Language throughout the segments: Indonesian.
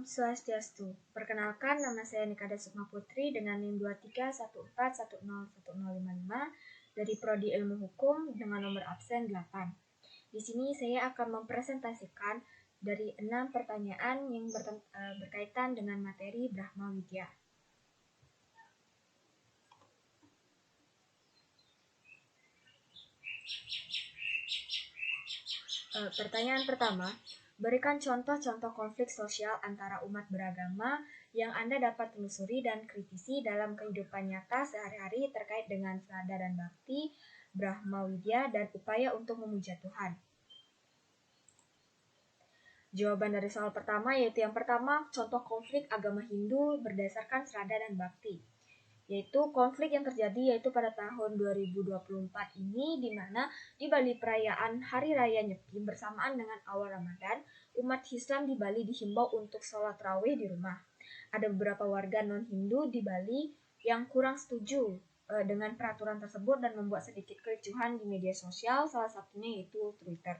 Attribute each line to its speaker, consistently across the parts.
Speaker 1: Swastiastu. Perkenalkan, nama saya Nikada Sukma Putri dengan NIM 2314101055 dari Prodi Ilmu Hukum dengan nomor absen 8. Di sini saya akan mempresentasikan dari 6 pertanyaan yang berkaitan dengan materi Brahma Widya. Pertanyaan pertama, berikan contoh-contoh konflik sosial antara umat beragama yang Anda dapat telusuri dan kritisi dalam kehidupan nyata sehari-hari terkait dengan Sada dan Bakti, Brahma Widya, dan upaya untuk memuja Tuhan. Jawaban dari soal pertama yaitu yang pertama, contoh konflik agama Hindu berdasarkan Sada dan Bakti. Yaitu konflik yang terjadi yaitu pada tahun 2024 ini, di mana di Bali perayaan Hari Raya Nyepi bersamaan dengan awal Ramadan, umat Islam di Bali dihimbau untuk sholat rawih di rumah. Ada beberapa warga non-Hindu di Bali yang kurang setuju dengan peraturan tersebut dan membuat sedikit kericuhan di media sosial, salah satunya yaitu Twitter.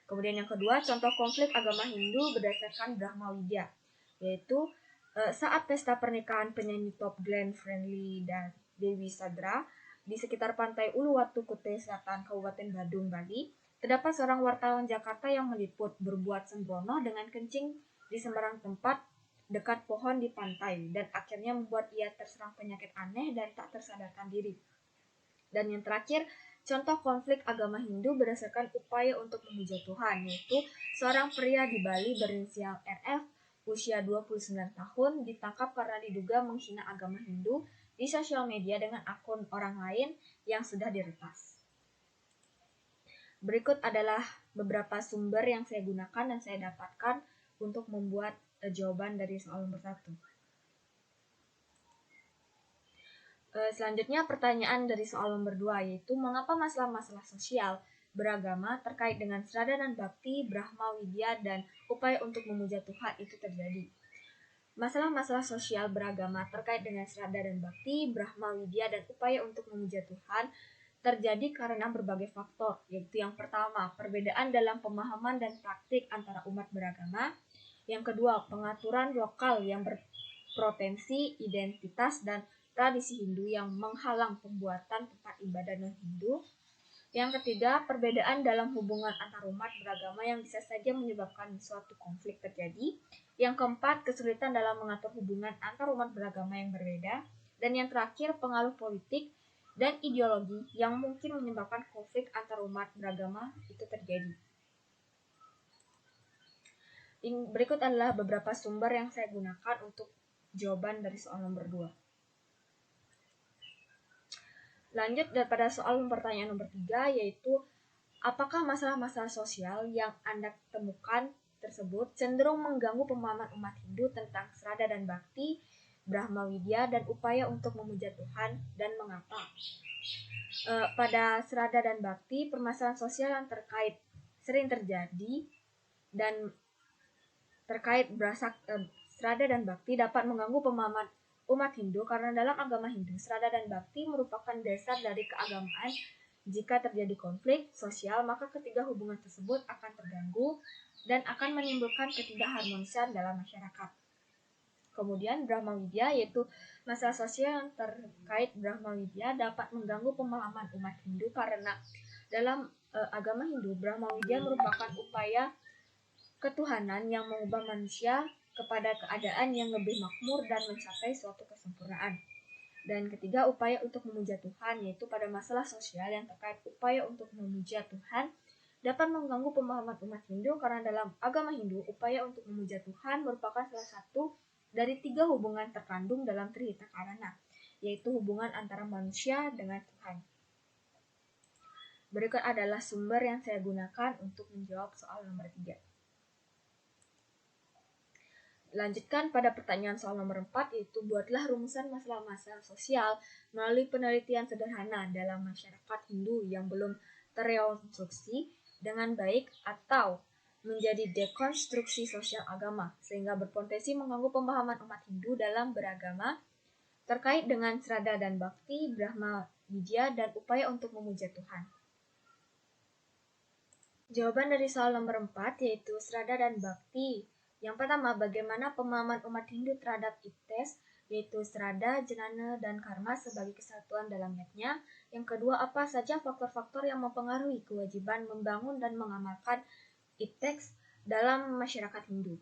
Speaker 1: Kemudian yang kedua, contoh konflik agama Hindu berdasarkan Brahma Widya, yaitu saat pesta pernikahan penyanyi top Glenn Fredly dan Dewi Sadra di sekitar pantai Uluwatu, Kutai Selatan, Kabupaten Badung, Bali, terdapat seorang wartawan Jakarta yang meliput berbuat sembrono dengan kencing di sembarang tempat dekat pohon di pantai dan akhirnya membuat ia terserang penyakit aneh dan tak tersadarkan diri. Dan yang terakhir, contoh konflik agama Hindu berdasarkan upaya untuk memuja Tuhan, yaitu seorang pria di Bali berinisial RF usia 29 tahun ditangkap karena diduga menghina agama Hindu di sosial media dengan akun orang lain yang sudah diretas. Berikut adalah beberapa sumber yang saya gunakan dan saya dapatkan untuk membuat jawaban dari soal nomor 1. Selanjutnya pertanyaan dari soal nomor 2, yaitu mengapa masalah-masalah sosial beragama terkait dengan Sada dan Bakti, Brahma Widya, dan upaya untuk memuja Tuhan itu terjadi. Masalah-masalah sosial beragama terkait dengan Sada dan Bakti, Brahma Widya, dan upaya untuk memuja Tuhan terjadi karena berbagai faktor, yaitu yang pertama, perbedaan dalam pemahaman dan praktik antara umat beragama. Yang kedua, pengaturan lokal yang berpotensi identitas dan tradisi Hindu yang menghalang pembuatan tempat ibadah non-Hindu. Yang ketiga, perbedaan dalam hubungan antar umat beragama yang bisa saja menyebabkan suatu konflik terjadi. Yang keempat, kesulitan dalam mengatur hubungan antar umat beragama yang berbeda. Dan yang terakhir, pengaruh politik dan ideologi yang mungkin menyebabkan konflik antar umat beragama itu terjadi. Berikut adalah beberapa sumber yang saya gunakan untuk jawaban dari soal nomor 2. Lanjut daripada soal pertanyaan nomor 3, yaitu apakah masalah-masalah sosial yang Anda temukan tersebut cenderung mengganggu pemahaman umat Hindu tentang Sada dan Bakti, Brahma Widya, dan upaya untuk memuja Tuhan, dan mengapa? Pada Sada dan Bakti, permasalahan sosial yang sering terjadi dan terkait Sada dan Bakti dapat mengganggu pemahaman umat Hindu karena dalam agama Hindu, Sada dan Bakti merupakan dasar dari keagamaan. Jika terjadi konflik sosial, maka ketiga hubungan tersebut akan terganggu dan akan menimbulkan ketidakharmonisan dalam masyarakat. Kemudian Brahma Widya, yaitu masalah sosial yang terkait Brahma Widya dapat mengganggu pemahaman umat Hindu karena dalam agama Hindu, Brahma Widya merupakan upaya ketuhanan yang mengubah manusia kepada keadaan yang lebih makmur dan mencapai suatu kesempurnaan. Dan ketiga, upaya untuk memuja Tuhan, yaitu pada masalah sosial yang terkait upaya untuk memuja Tuhan dapat mengganggu pemahaman umat Hindu karena dalam agama Hindu, upaya untuk memuja Tuhan merupakan salah satu dari 3 hubungan terkandung dalam Trihita Karana, yaitu hubungan antara manusia dengan Tuhan. Berikut adalah sumber yang saya gunakan untuk menjawab soal nomor 3. Lanjutkan pada pertanyaan soal nomor 4, yaitu buatlah rumusan masalah-masalah sosial melalui penelitian sederhana dalam masyarakat Hindu yang belum terrekonstruksi dengan baik atau menjadi dekonstruksi sosial agama, sehingga berpotensi mengganggu pemahaman umat Hindu dalam beragama terkait dengan Sada dan Bakti, Brahma Widya, dan upaya untuk memuja Tuhan. Jawaban dari soal nomor 4, yaitu Sada dan Bakti Yang pertama, bagaimana pemahaman umat Hindu terhadap iptes, yaitu Sraddha, Jnana, dan Karma sebagai kesatuan dalam yajna. Yang kedua, apa saja faktor-faktor yang mempengaruhi kewajiban membangun dan mengamalkan iptes dalam masyarakat Hindu.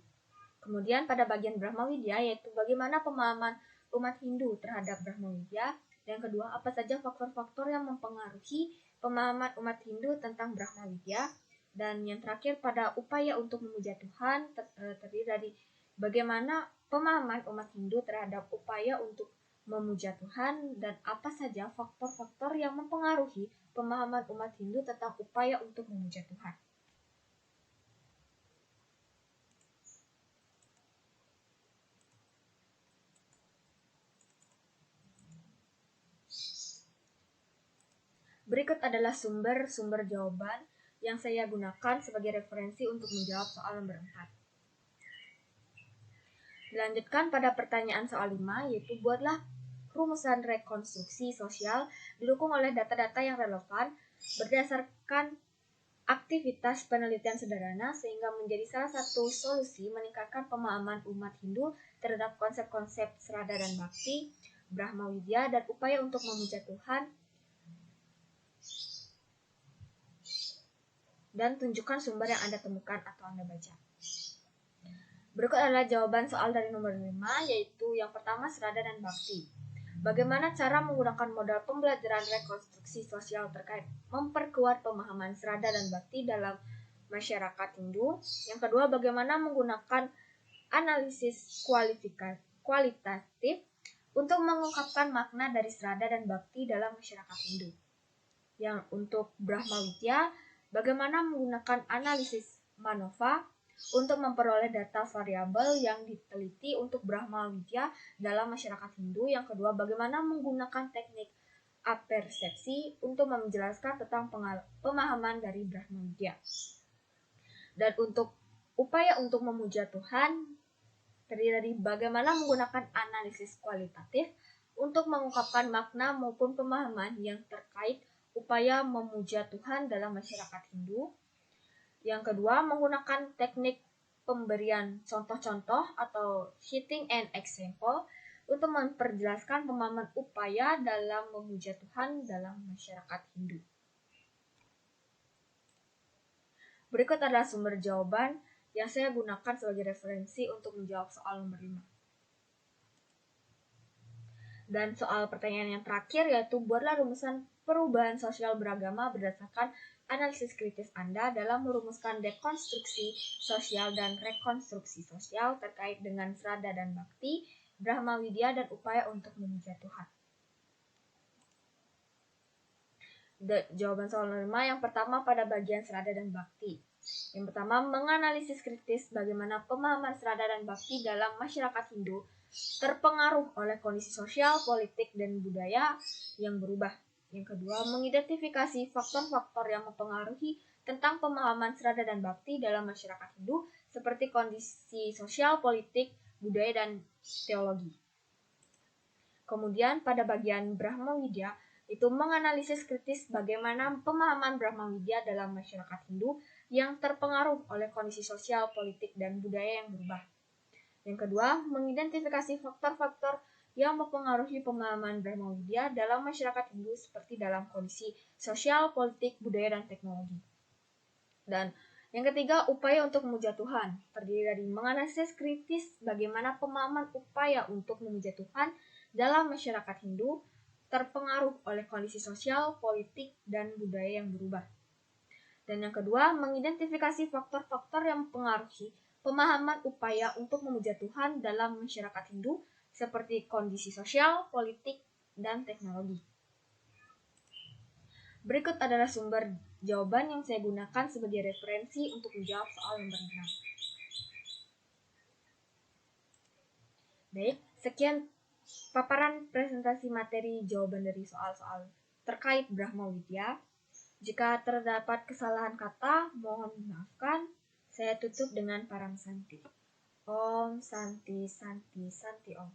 Speaker 1: Kemudian pada bagian Brahma Widya, yaitu bagaimana pemahaman umat Hindu terhadap Brahma Widya. Dan kedua, apa saja faktor-faktor yang mempengaruhi pemahaman umat Hindu tentang Brahma Widya. Dan yang terakhir pada upaya untuk memuja Tuhan, terdiri dari bagaimana pemahaman umat Hindu terhadap upaya untuk memuja Tuhan dan apa saja faktor-faktor yang mempengaruhi pemahaman umat Hindu tentang upaya untuk memuja Tuhan. Berikut adalah sumber-sumber jawaban yang saya gunakan sebagai referensi untuk menjawab soal nomor 4. Dilanjutkan pada pertanyaan soal 5, yaitu buatlah rumusan rekonstruksi sosial didukung oleh data-data yang relevan berdasarkan aktivitas penelitian sederhana sehingga menjadi salah satu solusi meningkatkan pemahaman umat Hindu terhadap konsep-konsep Sraddha dan Bhakti, Brahma Widya, dan upaya untuk memuja Tuhan. Dan tunjukkan sumber yang Anda temukan atau Anda baca. Berikut adalah jawaban soal dari nomor 5, yaitu yang pertama Sraddha dan Bhakti. Bagaimana cara menggunakan modal pembelajaran rekonstruksi sosial terkait memperkuat pemahaman Sraddha dan Bhakti dalam masyarakat Hindu. Yang kedua, bagaimana menggunakan analisis kualitatif untuk mengungkapkan makna dari Sraddha dan Bhakti dalam masyarakat Hindu. Yang untuk Brahma Widya, bagaimana menggunakan analisis MANOVA untuk memperoleh data variabel yang diteliti untuk Brahma Widya dalam masyarakat Hindu. Yang kedua, bagaimana menggunakan teknik apersepsi untuk menjelaskan tentang pemahaman dari Brahma Widya. Dan untuk upaya untuk memuja Tuhan, terdiri dari bagaimana menggunakan analisis kualitatif untuk mengungkapkan makna maupun pemahaman yang terkait upaya memuja Tuhan dalam masyarakat Hindu. Yang kedua, menggunakan teknik pemberian contoh-contoh atau citing and example untuk memperjelaskan pemahaman upaya dalam memuja Tuhan dalam masyarakat Hindu. Berikut adalah sumber jawaban yang saya gunakan sebagai referensi untuk menjawab soal nomor 5. Dan soal pertanyaan yang terakhir yaitu buatlah rumusan perubahan sosial beragama berdasarkan analisis kritis Anda dalam merumuskan dekonstruksi sosial dan rekonstruksi sosial terkait dengan Sraddha dan Bhakti, Brahma Widya, dan upaya untuk memuja Tuhan. Jawaban soal nomor 5 yang pertama pada bagian Sraddha dan Bhakti. Yang pertama, menganalisis kritis bagaimana pemahaman Sraddha dan Bhakti dalam masyarakat Hindu terpengaruh oleh kondisi sosial, politik, dan budaya yang berubah. Yang kedua, mengidentifikasi faktor-faktor yang mempengaruhi tentang pemahaman Sraddha dan Bhakti dalam masyarakat Hindu seperti kondisi sosial, politik, budaya, dan teologi. Kemudian pada bagian Brahma Widya, itu menganalisis kritis bagaimana pemahaman Brahma Widya dalam masyarakat Hindu yang terpengaruh oleh kondisi sosial, politik, dan budaya yang berubah. Yang kedua, mengidentifikasi faktor-faktor yang mempengaruhi pemahaman Brahma Widya dalam masyarakat Hindu seperti dalam kondisi sosial, politik, budaya, dan teknologi. Dan yang ketiga, upaya untuk memuja Tuhan, terdiri dari menganalisis kritis bagaimana pemahaman upaya untuk memuja Tuhan dalam masyarakat Hindu terpengaruh oleh kondisi sosial, politik, dan budaya yang berubah. Dan yang kedua, mengidentifikasi faktor-faktor yang mempengaruhi pemahaman upaya untuk memuja Tuhan dalam masyarakat Hindu seperti kondisi sosial, politik, dan teknologi. Berikut adalah sumber jawaban yang saya gunakan sebagai referensi untuk menjawab soal nomor 6. Baik, sekian paparan presentasi materi jawaban dari soal-soal terkait Brahma Widya. Jika terdapat kesalahan kata, mohon dimaafkan. Saya tutup dengan parang santi. Om Santi Santi Santi Om.